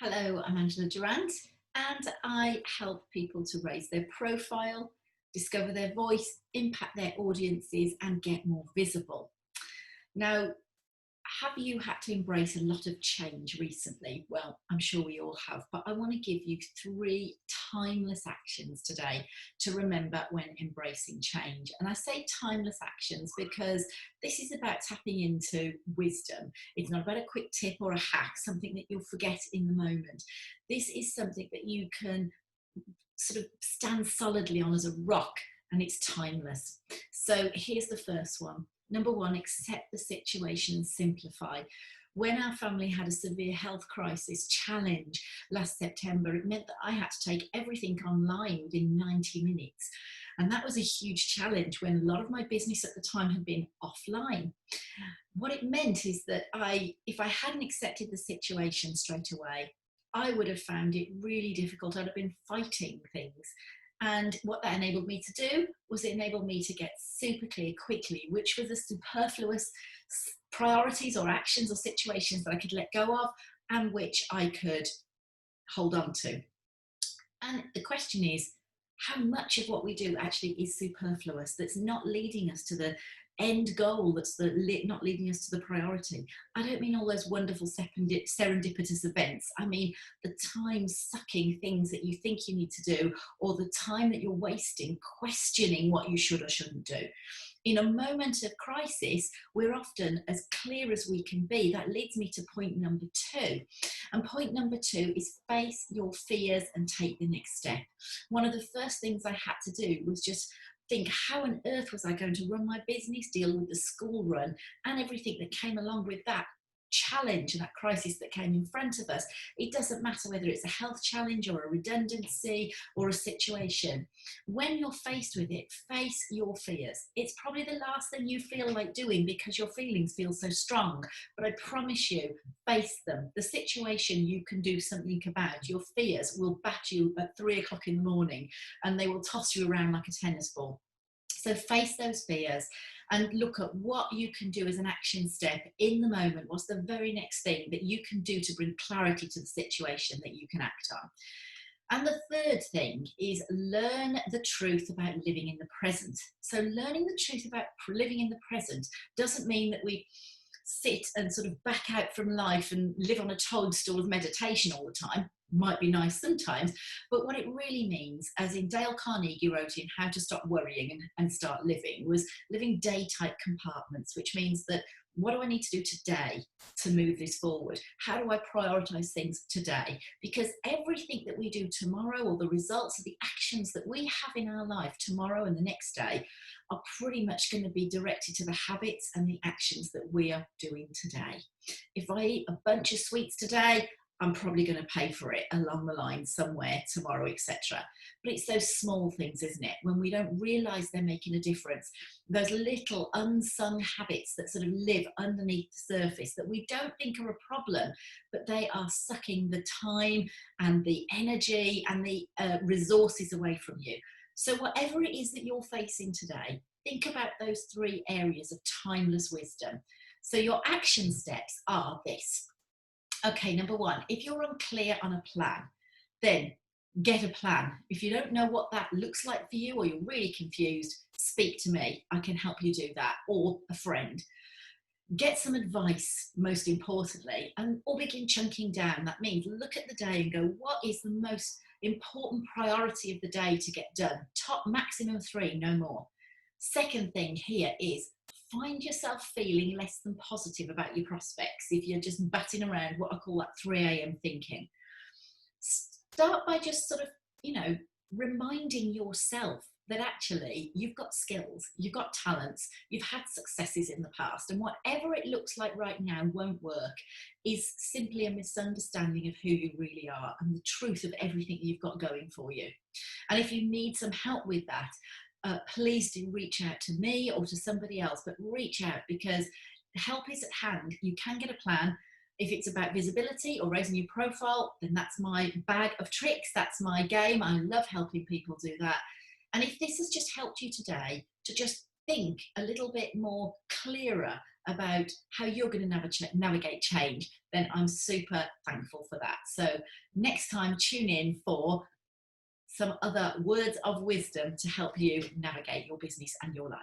Hello, I'm Angela Durant, and I help people to raise their profile, discover their voice, impact their audiences, and get more visible. Now, have you had to embrace a lot of change recently? Well, I'm sure we all have, but I want to give you 3 timeless actions today to remember when embracing change. And I say timeless actions because this is about tapping into wisdom. It's not about a quick tip or a hack, something that you'll forget in the moment. This is something that you can sort of stand solidly on as a rock, and it's timeless. So here's the first one. Number 1, accept the situation and simplify. When our family had a severe health crisis challenge last September, it meant that I had to take everything online within 90 minutes. And that was a huge challenge when a lot of my business at the time had been offline. What it meant is that if I hadn't accepted the situation straight away, I would have found it really difficult. I'd have been fighting things. And what that enabled me to do was it enabled me to get super clear quickly, which were the superfluous priorities or actions or situations that I could let go of and which I could hold on to. And the question is, how much of what we do actually is superfluous, that's not leading us to the end goal, that's not leading us to the priority? I don't mean all those wonderful serendipitous events. I mean the time-sucking things that you think you need to do, or the time that you're wasting questioning what you should or shouldn't do. In a moment of crisis, we're often as clear as we can be. That leads me to point number 2. And point number 2 is face your fears and take the next step. One of the first things I had to do was just think, how on earth was I going to run my business, deal with the school run and everything that came along with that challenge and that crisis that came in front of us. It doesn't matter whether it's a health challenge or a redundancy or a situation. When you're faced with it, face your fears. It's probably the last thing you feel like doing because your feelings feel so strong, but I promise you, face them. The situation you can do something about. Your fears will bat you at 3 o'clock in the morning and they will toss you around like a tennis ball. So face those fears and look at what you can do as an action step in the moment. What's the very next thing that you can do to bring clarity to the situation that you can act on? And the third thing is learn the truth about living in the present. So learning the truth about living in the present doesn't mean that we sit and sort of back out from life and live on a toadstool of meditation all the time. Might be nice sometimes, but what it really means, as in Dale Carnegie wrote in How to Stop Worrying and Start Living, was living day-type compartments, which means that what do I need to do today to move this forward? How do I prioritize things today? Because everything that we do tomorrow, or the results of the actions that we have in our life tomorrow and the next day, are pretty much going to be directed to the habits and the actions that we are doing today. If I eat a bunch of sweets today, I'm probably going to pay for it along the line somewhere tomorrow, etc. But it's those small things, isn't it? When we don't realize they're making a difference, those little unsung habits that sort of live underneath the surface that we don't think are a problem, but they are sucking the time and the energy and the resources away from you. So whatever it is that you're facing today, think about those 3 areas of timeless wisdom. So your action steps are this. Okay, number 1, if you're unclear on a plan, then get a plan. If you don't know what that looks like for you, or you're really confused, speak to me. I can help you do that, or a friend. Get some advice, most importantly, or begin chunking down. That means look at the day and go, what is the most important priority of the day to get done? Top maximum 3, no more. Second thing here is find yourself feeling less than positive about your prospects if you're just batting around what I call that 3 a.m. thinking. Start by just sort of, reminding yourself that actually you've got skills, you've got talents, you've had successes in the past, and whatever it looks like right now won't work is simply a misunderstanding of who you really are and the truth of everything you've got going for you. And if you need some help with that, please do reach out to me or to somebody else, but reach out, because help is at hand. You can get a plan. If it's about visibility or raising your profile, then that's my bag of tricks. That's my game. I love helping people do that. And if this has just helped you today to just think a little bit more clearer about how you're going to navigate change, then I'm super thankful for that. So next time, tune in for some other words of wisdom to help you navigate your business and your life.